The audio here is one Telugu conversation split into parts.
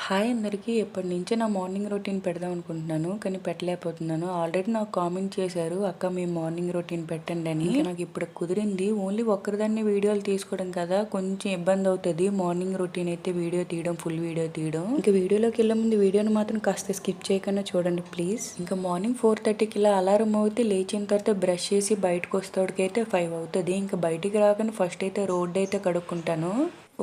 హాయ్ అందరికీ. ఎప్పటినుంచో నా మార్నింగ్ రొటీన్ పెడదాం అనుకుంటున్నాను, కానీ పెట్టలేకపోతున్నాను. ఆల్రెడీ నాకు కామెంట్ చేశారు, అక్క మీ మార్నింగ్ రొటీన్ పెట్టండి అని. నాకు ఇప్పుడు కుదిరింది. ఓన్లీ ఒక్కరిదాన్ని వీడియోలు తీసుకోవడం కదా, కొంచెం ఇబ్బంది అవుతుంది. మార్నింగ్ రొటీన్ అయితే వీడియో తీయడం, ఫుల్ వీడియో తీయడం. ఇంకా వీడియోలోకి వెళ్ళే ముందు వీడియోని మాత్రం కాస్త స్కిప్ చేయకుండా చూడండి ప్లీజ్. ఇంకా మార్నింగ్ 4:30కి ఇలా అలారం అవుతే లేచిన తర్వాత బ్రష్ చేసి బయటకు వస్తేడికైతే 5 అవుతుంది. ఇంకా బయటికి రాగానే ఫస్ట్ అయితే రోడ్డు అయితే కడుక్కుంటాను.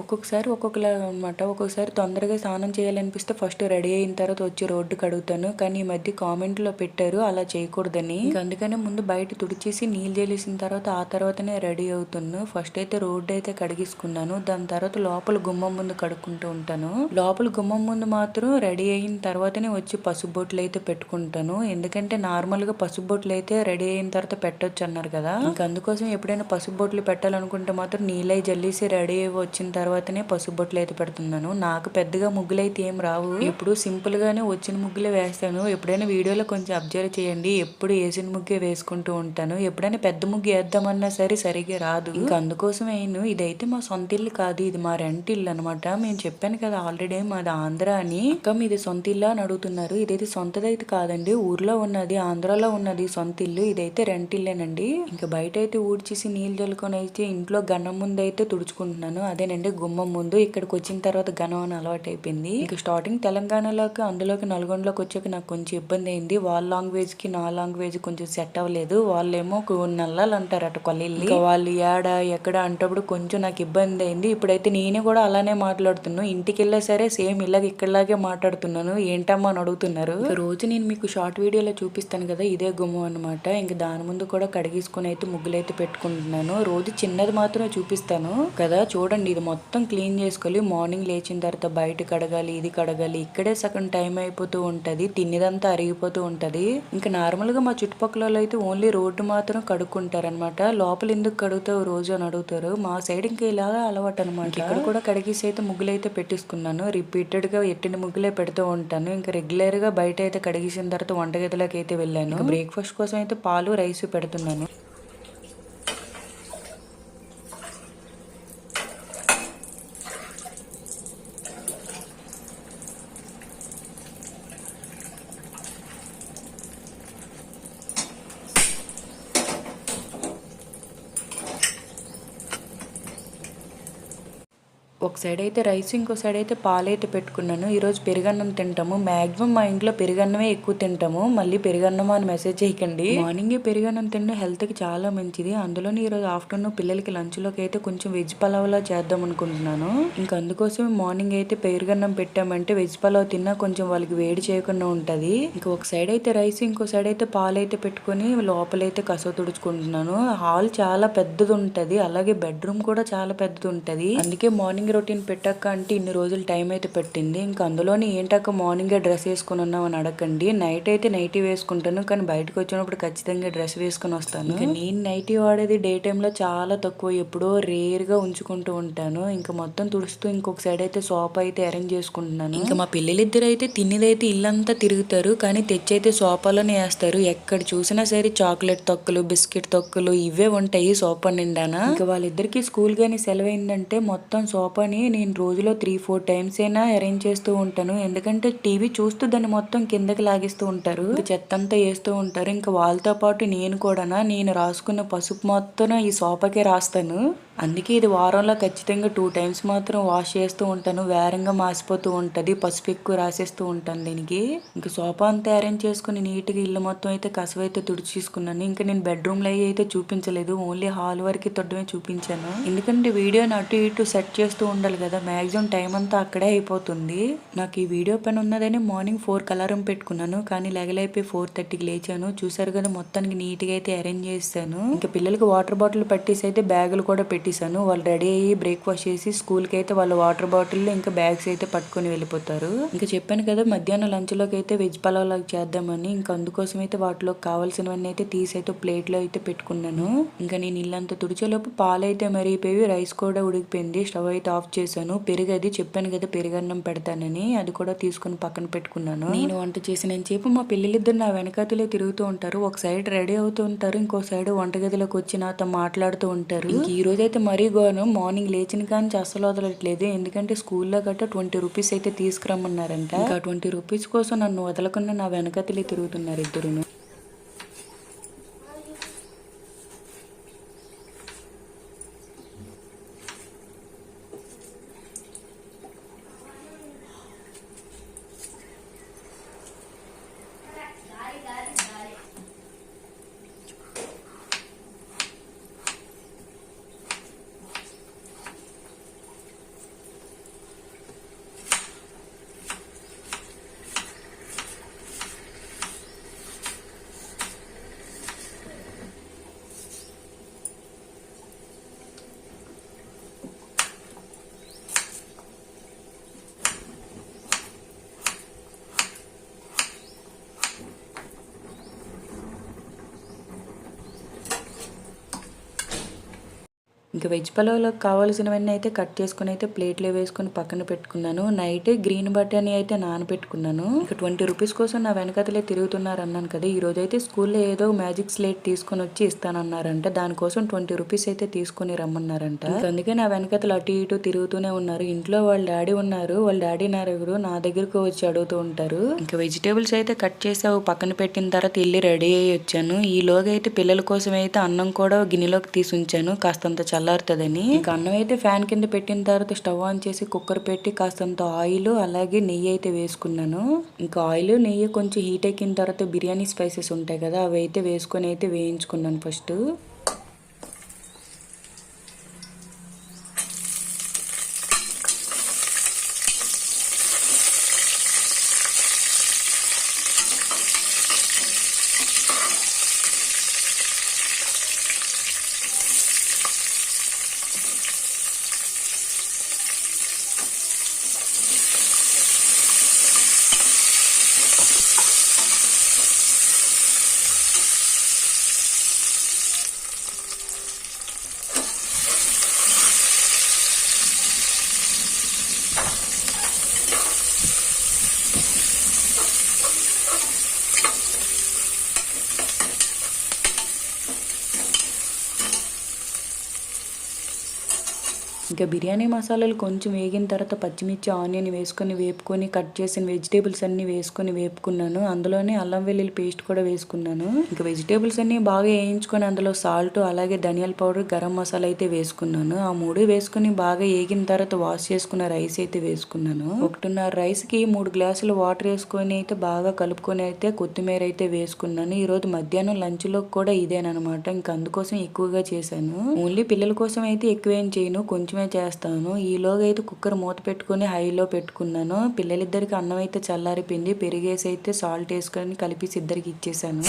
ఒక్కొక్కసారి ఒక్కొక్కలా అనమాట. ఒక్కొక్కసారి తొందరగా స్నానం చేయాలనిపిస్తే ఫస్ట్ రెడీ అయిన తర్వాత వచ్చి రోడ్డు కడుగుతాను. కానీ ఈ మధ్య కామెంట్లో పెట్టారు అలా చేయకూడదని. అందుకనే ముందు బయట తుడిచేసి నీళ్ళు జల్లేసిన తర్వాత ఆ తర్వాతనే రెడీ అవుతాను. ఫస్ట్ అయితే రోడ్డు అయితే కడిగేసుకున్నాను. దాని తర్వాత లోపల గుమ్మం ముందు కడుక్కుంటూ ఉంటాను. లోపల గుమ్మం ముందు మాత్రం రెడీ అయిన తర్వాతనే వచ్చి పసుపు బొట్లు అయితే పెట్టుకుంటాను. ఎందుకంటే నార్మల్గా పసుపు బొట్లు అయితే రెడీ అయిన తర్వాత పెట్టొచ్చు అన్నారు కదా. ఇంకా అందుకోసం ఎప్పుడైనా పసుపు బొట్లు పెట్టాలనుకుంటే మాత్రం నీళ్ళై జల్లేసి రెడీ అయ్యి వచ్చిన తర్వాతనే పసుపు బొట్లు అయితే పెడుతున్నాను. నాకు పెద్దగా ముగ్గులు అయితే ఏం రావు, ఎప్పుడు సింపుల్ గానే వచ్చిన ముగ్గులే వేస్తాను. ఎప్పుడైనా వీడియోలో కొంచెం అబ్జర్వ్ చేయండి, ఎప్పుడు వేసిన ముగ్గే వేసుకుంటూ ఉంటాను. ఎప్పుడైనా పెద్ద ముగ్గు వేద్దామన్నా సరే సరిగ్గా రాదు. ఇంకా అందుకోసం ఇదైతే మా సొంత ఇల్లు కాదు, ఇది మా రెంట్ ఇల్లు అనమాట. మేము చెప్పాను కదా ఆల్రెడీ మాది ఆంధ్ర అని. అక్క మీది సొంత ఇల్లు అని అడుగుతున్నారు. ఇదైతే సొంతదైతే కాదండి, ఊర్లో ఉన్నది, ఆంధ్రాలో ఉన్నది సొంత ఇల్లు. ఇదైతే రెంట్ ఇల్లేనండి. ఇంకా బయట అయితే ఊడ్చేసి నీళ్ళు చల్లుకొని అయితే ఇంట్లో గన్నం ముందు అయితే తుడుచుకుంటున్నాను. అదేనండి గుమ్మం ముందు. ఇక్కడికి వచ్చిన తర్వాత ఘనం అని అలవాటు అయిపోయింది. ఇంకా స్టార్టింగ్ తెలంగాణలోకి అందులోకి నల్గొండలోకి వచ్చాక నాకు కొంచెం ఇబ్బంది అయింది. వాళ్ళ లాంగ్వేజ్ కి నా లాంగ్వేజ్ కొంచెం సెట్ అవ్వలేదు. వాళ్ళేమో నల్లాలు అంటారు అటు కొల్లిల్లి. ఇంకా వాళ్ళు ఎక్కడ అంటప్పుడు కొంచెం నాకు ఇబ్బంది అయింది. ఇప్పుడైతే నేను కూడా అలానే మాట్లాడుతున్నాను. ఇంటికి వెళ్ళా సరే సేమ్ ఇలాగ ఇక్కడలాగే మాట్లాడుతున్నాను. ఏంటమ్మా అని అడుగుతున్నారు. రోజు నేను మీకు షార్ట్ వీడియోలో చూపిస్తాను కదా, ఇదే గుమ్మం అనమాట. ఇంకా దాని ముందు కూడా కడిగేసుకుని అయితే ముగ్గులు అయితే పెట్టుకుంటున్నాను. రోజు చిన్నది మాత్రమే చూపిస్తాను కదా. చూడండి, ఇది మొత్తం క్లీన్ చేసుకోవాలి. మార్నింగ్ లేచిన తర్వాత బయట కడగాలి, ఇది కడగాలి. ఇక్కడే సగం టైం అయిపోతూ ఉంటది, తినేదంతా అరిగిపోతూ ఉంటది. ఇంకా నార్మల్ గా మా చుట్టుపక్కల అయితే ఓన్లీ రోడ్డు మాత్రం కడుక్కుంటారనమాట. లోపల ఎందుకు కడుగుతావు రోజు అని అడుగుతారు. మా సైడ్ ఇంకా ఇలాగా అలవాటు అనమాట. ఇక్కడ కూడా కడిగేసి అయితే ముగ్గులు అయితే పెట్టేసుకున్నాను. రిపీటెడ్ గా ఎట్టిన ముగ్గులే పెడుతూ ఉంటాను. ఇంకా రెగ్యులర్ గా బయట అయితే కడిగేసిన తర్వాత వంటగదిలోకి అయితే వెళ్ళాను. బ్రేక్ఫాస్ట్ కోసం అయితే పాలు రైస్ పెడుతున్నాను. ఒక సైడ్ అయితే రైస్, ఇంకో సైడ్ అయితే పాలైతే పెట్టుకున్నాను. ఈరోజు పెరుగన్నం తింటాము. మాక్సిమం మా ఇంట్లో పెరుగన్నమే ఎక్కువ తింటాము. మళ్ళీ పెరుగన్నం అని మెసేజ్ చేయకండి. మార్నింగే పెరుగన్నం తినడం హెల్త్ కి చాలా మంచిది. అందులోని ఈరోజు ఆఫ్టర్నూన్ పిల్లలకి లంచ్ లోకి అయితే కొంచెం వెజ్ పలావ్లా చేద్దాం అనుకుంటున్నాను. ఇంకా అందుకోసం మార్నింగ్ అయితే పెరుగన్నం పెట్టామంటే వెజ్ పలావ్ తిన్నా కొంచెం వాళ్ళకి వేడి చేయకుండా ఉంటది. ఇంకా ఒక సైడ్ అయితే రైస్, ఇంకో సైడ్ అయితే పాలైతే పెట్టుకుని లోపలైతే కసవ తుడుచుకుంటున్నాను. హాల్ చాలా పెద్దది ఉంటది, అలాగే బెడ్రూమ్ కూడా చాలా పెద్దది ఉంటది. అందుకే మార్నింగ్ రొటీన్ పెట్టాక అంటే ఇన్ని రోజులు టైం అయితే పెట్టింది. ఇంకా అందులోని ఏంటక్క మార్నింగే డ్రెస్ వేసుకుని ఉన్నాం అని అడగండి. నైట్ అయితే నైటీ వేసుకుంటాను, కానీ బయటకు వచ్చినప్పుడు ఖచ్చితంగా డ్రెస్ వేసుకుని వస్తాను. ఇంకా నేను నైటీ వాడేది డే టైంలో చాలా తక్కువ, ఎప్పుడో రేర్ గా ఉంచుకుంటూ ఉంటాను. ఇంకా మొత్తం తుడుస్తూ ఇంకొక సైడ్ అయితే సోఫా అయితే అరేంజ్ చేసుకుంటున్నాను. ఇంకా మా పిల్లలిద్దరు అయితే తినేదైతే ఇల్లంతా తిరుగుతారు, కానీ తెచ్చైతే సోఫాలోనే వేస్తారు. ఎక్కడ చూసినా సరే చాక్లెట్ తొక్కలు, బిస్కెట్ తొక్కలు ఇవే ఉంటాయి సోఫా నిండానా. ఇంకా వాళ్ళిద్దరికి స్కూల్ గానీ సెలవైందంటే మొత్తం సోఫా నేను రోజులో 3-4 టైమ్స్ అయినా అరేంజ్ చేస్తూ ఉంటాను. ఎందుకంటే టీవీ చూస్తూ దాన్ని మొత్తం కిందకి లాగిస్తూ ఉంటారు, చెత్త అంతా వేస్తూ ఉంటారు. ఇంకా వాళ్ళతో పాటు నేను కూడా నేను రాసుకున్న పసుపు మొత్తం ఈ సోఫాకే రాస్తాను. అందుకే ఇది వారంలో ఖచ్చితంగా 2 టైమ్స్ మాత్రం వాష్ చేస్తూ ఉంటాను. వేరంగా మాసిపోతూ ఉంటది, పసుపు ఎక్కువ రాసేస్తూ ఉంటాను దీనికి. ఇంకా సోఫా అంతా అరేంజ్ చేసుకుని నీట్గా ఇల్లు మొత్తం అయితే కసవైతే తుడిచేసుకున్నాను. ఇంకా నేను బెడ్రూమ్ లో అయితే చూపించలేదు, ఓన్లీ హాల్ వరకు తొట్టమే చూపించాను. ఎందుకంటే వీడియోని అటు ఇటు సెట్ చేస్తూ ఉండాలి కదా, మాక్సిమం టైం అంతా అక్కడే అయిపోతుంది. నాకు ఈ వీడియో పని ఉన్నదని మార్నింగ్ 4కి అలారం పెట్టుకున్నాను, కానీ లెగలైపోయి 4:30కి లేచాను. చూసారు కదా మొత్తానికి నీట్ గా అయితే అరేంజ్ చేస్తాను. ఇంకా పిల్లలకి వాటర్ బాటిల్ పట్టేసి అయితే బ్యాగులు కూడా పెట్టేశాను. వాళ్ళు రెడీ అయ్యి బ్రేక్ఫాస్ట్ చేసి స్కూల్ కి అయితే వాళ్ళు వాటర్ బాటిల్ ఇంకా బ్యాగ్స్ అయితే పట్టుకొని వెళ్ళిపోతారు. ఇంకా చెప్పాను కదా మధ్యాహ్నం లంచ్ లోకి అయితే వెజ్ పలావ్ లాగా చేద్దామని. ఇంకా అందుకోసం అయితే వాటిలో కావాల్సినవన్నీ అయితే తీసి అయితే ప్లేట్ లో అయితే పెట్టుకున్నాను. ఇంకా నేను ఇల్లంతా తుడిచేలోపు పాలు అయితే మరిగిపోయి రైస్ కూడా ఉడికిపోయింది. స్టవ్ అయితే ఆఫ్ చేశాను. పెరుగు అది చెప్పాను కదా పెరుగన్నం పెడతానని, అది కూడా తీసుకుని పక్కన పెట్టుకున్నాను. నేను వంట చేసిన సేపు మా పిల్లలిద్దరు నా వెనకాతలే తిరుగుతూ ఉంటారు. ఒక సైడ్ రెడీ అవుతూ ఉంటారు, ఇంకో సైడ్ వంటగదిలోకి వచ్చి నాతో మాట్లాడుతూ ఉంటారు. ఈ రోజు అయితే మరీ ఘోరం. మార్నింగ్ లేచిన కానీ అస్సలు వదలట్లేదు. ఎందుకంటే స్కూల్లో గట్రా 20 రూపీస్ అయితే తీసుకురమ్మన్నారంట. ఇంకా 20 రూపీస్ కోసం నన్ను వదలకుండా నా వెనకతలే తిరుగుతున్నారు ఇద్దరును. ఇంకా వెజ్ పలావ్లోకి కావాల్సినవన్నీ అయితే కట్ చేసుకుని అయితే ప్లేట్లో వేసుకొని పక్కన పెట్టుకున్నాను. నైట్ గ్రీన్ బటానీ అయితే నానబెట్టుకున్నాను. ఇంకా 20 రూపీస్ కోసం నా వెనకతలే తిరుగుతున్నారు అన్నాను కదా. ఈ రోజు అయితే స్కూల్లో ఏదో మ్యాజిక్ స్లేట్ తీసుకొని వచ్చి ఇస్తానన్నారంట. దానికోసం 20 రూపీస్ అయితే తీసుకొని రమ్మన్నారంట. అందుకే నా వెనకతలు అటు ఇటు తిరుగుతూనే ఉన్నారు. ఇంట్లో వాళ్ళ డాడీ ఉన్నారు. వాళ్ళ డాడీ నలుగురు నా దగ్గరకు వచ్చి అడుగుతూ ఉంటారు. ఇంకా వెజిటేబుల్స్ అయితే కట్ చేసావు పక్కన పెట్టిన తర్వాత ఇల్లు రెడీ అయ్యి వచ్చాను. ఈలోగా అయితే పిల్లల కోసం అయితే అన్నం కూడా గిన్నెలోకి తీసి ఉంచాను కాస్తంత చల్లారుతుందని. ఇంకా అన్నం అయితే ఫ్యాన్ కింద పెట్టిన తర్వాత స్టవ్ ఆన్ చేసి కుక్కర్ పెట్టి కాస్తంత ఆయిల్ అలాగే నెయ్యి అయితే వేసుకున్నాను. ఇంకా ఆయిల్ నెయ్యి కొంచెం హీట్ ఎక్కిన తర్వాత బిర్యానీ స్పైసెస్ ఉంటాయి కదా అవి అయితే వేసుకొని అయితే వేయించుకున్నాను ఫస్ట్. ఇంకా బిర్యానీ మసాలాలు కొంచెం వేగిన తర్వాత పచ్చిమిర్చి ఆనియన్ వేసుకొని వేపుకొని కట్ చేసిన వెజిటేబుల్స్ అన్ని వేసుకొని వేపుకున్నాను. అందులోనే అల్లం వెల్లుల్లి పేస్ట్ కూడా వేసుకున్నాను. ఇంకా వెజిటేబుల్స్ అన్ని బాగా వేయించుకొని అందులో సాల్ట్ అలాగే ధనియాల పౌడర్ గరం మసాలా అయితే వేసుకున్నాను. ఆ 3 వేసుకుని బాగా వేగిన తర్వాత వాష్ చేసుకున్న రైస్ అయితే వేసుకున్నాను. 1.5 రైస్ కి 3 గ్లాసులు వాటర్ వేసుకొని అయితే బాగా కలుపుకొని అయితే కొత్తిమీర అయితే వేసుకున్నాను. ఈ రోజు మధ్యాహ్నం లంచ్ లో కూడా ఇదేనమాట. ఇంకా అందుకోసం ఎక్కువగా చేశాను. ఓన్లీ పిల్లల కోసం అయితే ఎక్కువేం చేయను, కొంచెం చేస్తాను. ఈలోగా అయితే కుక్కర్ మూత పెట్టుకుని హైలో పెట్టుకున్నాను. పిల్లలిద్దరికి అన్నం అయితే చల్లారిపోయింది. పెరిగేసి అయితే సాల్ట్ వేసుకొని కలిపి ఇద్దరికి ఇచ్చేసాను.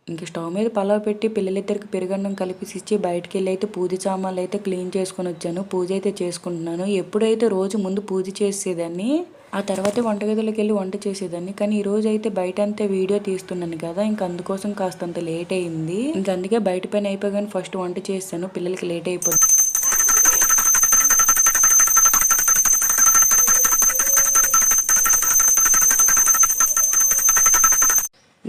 ఇంక స్టవ్ మీద పలావ్ పెట్టి పిల్లలిద్దరికి పెరుగన్నం కలిపి ఇచ్చి బయటకు వెళ్ళి అయితే పూజ సామాన్లు అయితే క్లీన్ చేసుకొని వచ్చాను. పూజ అయితే చేసుకుంటున్నాను. ఎప్పుడైతే రోజు ముందు పూజ చేసేదాన్ని ఆ తర్వాతే వంటగదిలోకి వెళ్ళి వంట చేసేదాన్ని. కానీ ఈ రోజు అయితే బయట అంతా వీడియో తీస్తున్నాను కదా, ఇంక అందుకోసం కాస్తంత లేట్ అయింది. ఇంక అందుకే బయట పని అయిపోగానే ఫస్ట్ వంట చేస్తాను, పిల్లలకి లేట్ అయిపోతుంది.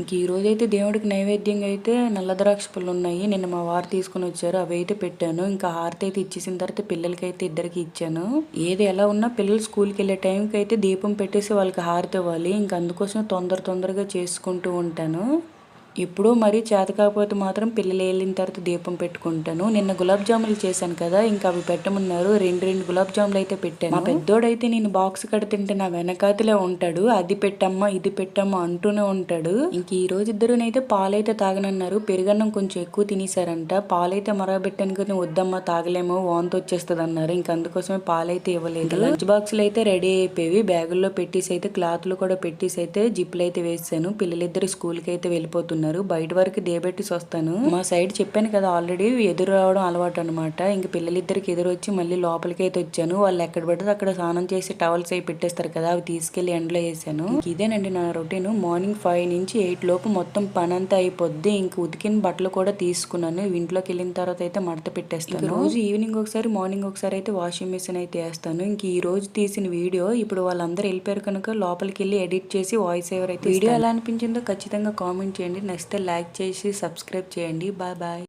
ఇంక ఈ రోజైతే దేవుడికి నైవేద్యంగా అయితే నల్ల ద్రాక్ష పళ్ళు ఉన్నాయి. నిన్న మా వారు తీసుకుని వచ్చారు, అవి అయితే పెట్టాను. ఇంకా హారతి అయితే ఇచ్చేసిన తర్వాత పిల్లలకైతే ఇద్దరికి ఇచ్చాను. ఏది ఎలా ఉన్నా పిల్లలు స్కూల్కి వెళ్ళే టైంకి అయితే దీపం పెట్టేసి వాళ్ళకి హారతి ఇవ్వాలి. ఇంకా అందుకోసం తొందరగా చేసుకుంటూ ఉంటాను. ఎప్పుడూ మరీ చేత కాకపోతే మాత్రం పిల్లలు వెళ్ళిన తర్వాత దీపం పెట్టుకుంటాను. నిన్న గులాబ్ జాములు చేశాను కదా, ఇంకా అవి పెట్టమన్నారు. రెండు గులాబ్ జాములు అయితే పెట్టాను. మా పెద్దోడైతే నేను బాక్స్ కడుతుంటే నా వెనకాతలే ఉంటాడు. అది పెట్టమ్మా ఇది పెట్టమ్మా అంటూనే ఉంటాడు. ఇంక ఈ రోజు ఇద్దరునైతే పాలైతే తాగనన్నారు. పెరుగన్నం కొంచెం ఎక్కువ తినేసారంట. పాలైతే మరగబెట్టాను కానీ వద్దమ్మా తాగలేమో వాంతి వచ్చేస్తుంది అన్నారు. ఇంక అందుకోసమే పాలైతే ఇవ్వలేదు. లంచ్ బాక్సులు అయితే రెడీ అయిపోయి బ్యాగుల్లో పెట్టేసి అయితే క్లాత్లు కూడా పెట్టేసి అయితే జిప్లు అయితే వేసాను. పిల్లలిద్దరు స్కూల్కి అయితే వెళ్ళిపోతున్నారు. బయట వరకు దేబెట్టేసి వస్తాను. మా సైడ్ చెప్పాను కదా ఆల్రెడీ ఎదురు రావడం అలవాటు అనమాట. ఇంక పిల్లలిద్దరికి ఎదురు వచ్చి మళ్ళీ లోపలికి అయితే వచ్చాను. వాళ్ళు ఎక్కడ పడితే అక్కడ స్నానం చేసి టవల్స్ అయి పెట్టేస్తారు కదా, అవి తీసుకెళ్లి ఎండలో వేసాను. ఇదేనండి నా రొటీన్. మార్నింగ్ 5 నుంచి 8 లోపు మొత్తం పని అంతా అయిపోద్ది. ఇంక ఉతికిన బట్టలు కూడా తీసుకున్నాను. ఇంట్లోకి వెళ్ళిన తర్వాత అయితే మడత పెట్టేస్తాను. రోజు ఈవినింగ్ ఒకసారి మార్నింగ్ ఒకసారి అయితే వాషింగ్ మిషన్ అయితే వేస్తాను. ఇంక ఈ రోజు తీసిన వీడియో ఇప్పుడు వాళ్ళందరూ వెళ్ళిపోయారు కనుక లోపలికి వెళ్ళి ఎడిట్ చేసి వాయిస్ ఓవర్ అయితే వీడియో ఎలా అనిపించిందో ఖచ్చితంగా కామెంట్ చేయండి. నచ్చితే లైక్ చేసి సబ్స్క్రైబ్ చేయండి. Bye bye.